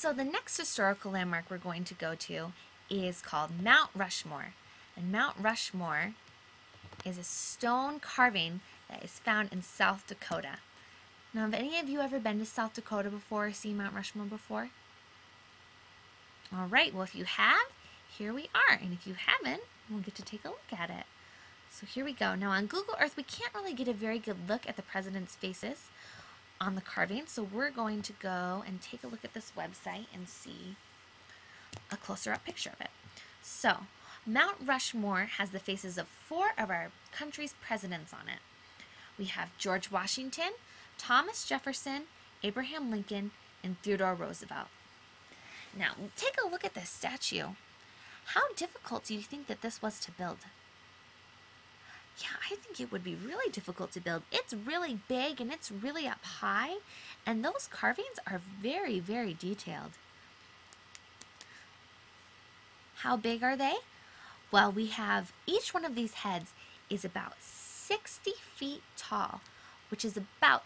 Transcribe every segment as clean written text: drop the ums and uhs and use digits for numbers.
So the next historical landmark we're going to go to is called Mount Rushmore. And Mount Rushmore is a stone carving that is found in South Dakota. Now, have any of you ever been to South Dakota before or seen Mount Rushmore before? All right, well, if you have, here we are. And if you haven't, we'll get to take a look at it. So here we go. Now, on Google Earth, we can't really get a very good look at the president's faces on the carving, so we're going to go and take a look at this website and see a closer up picture of it. So, Mount Rushmore has the faces of 4 of our country's presidents on it. We have George Washington, Thomas Jefferson, Abraham Lincoln, and Theodore Roosevelt. Now, take a look at this statue. How difficult do you think that this was to build? Yeah, I think it would be really difficult to build. It's really big and it's really up high, and those carvings are very, very detailed. How big are they? Well, we have each one of these heads is about 60 feet tall, which is about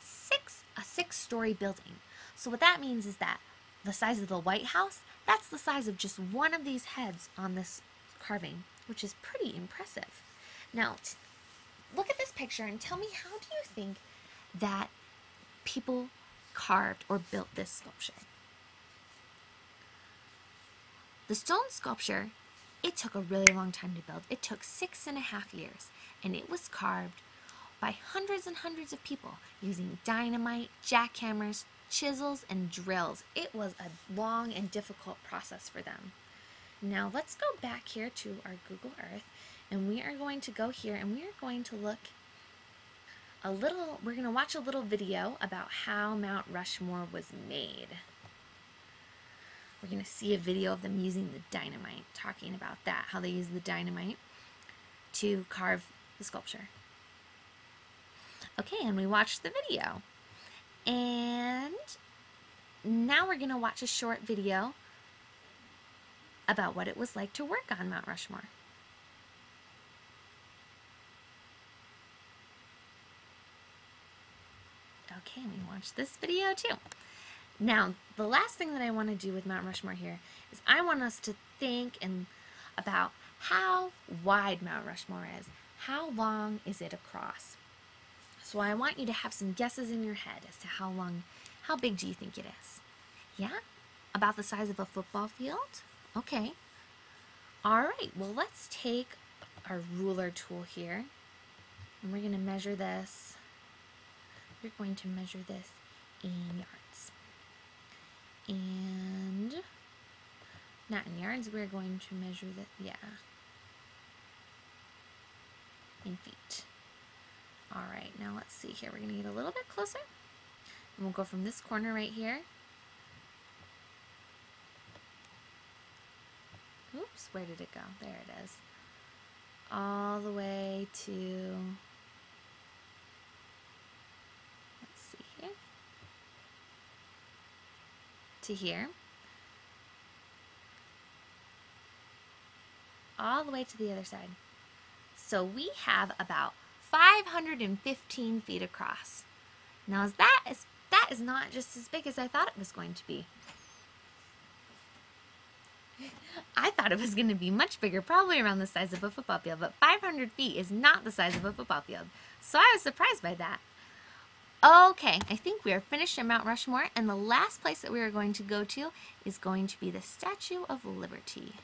a 6-story building. So what that means is that the size of the White House, that's the size of just one of these heads on this carving, which is pretty impressive. Now, look at this picture and tell me, how do you think that people carved or built this sculpture? The stone sculpture, it took a really long time to build. It took 6.5 years, and it was carved by hundreds and hundreds of people using dynamite, jackhammers, chisels, and drills. It was a long and difficult process for them. Now let's go back here to our Google Earth, and we are going to go here and we are going to look we're going to watch a little video about how Mount Rushmore was made. We're going to see a video of them using the dynamite, talking about that, how they use the dynamite to carve the sculpture. Okay, and we watched the video. And now we're going to watch a short video about what it was like to work on Mount Rushmore. Okay, we watched this video too. Now, the last thing that I want to do with Mount Rushmore here is I want us to think about how wide Mount Rushmore is. How long is it across? So I want you to have some guesses in your head as to how big do you think it is? Yeah? About the size of a football field? Okay. All right, well, let's take our ruler tool here, and we're going to measure this. We're going to measure this in yards. And not in yards, we're going to measure in feet. All right, now let's see here. We're going to get a little bit closer, and we'll go from this corner right here. Oops, where did it go? There it is. All the way to, let's see here, to here. All the way to the other side. So we have about 515 feet across. Now that is not just as big as I thought it was going to be. I thought it was going to be much bigger, probably around the size of a football field, but 500 feet is not the size of a football field. So I was surprised by that. Okay, I think we are finished at Mount Rushmore, and the last place that we are going to go to is going to be the Statue of Liberty.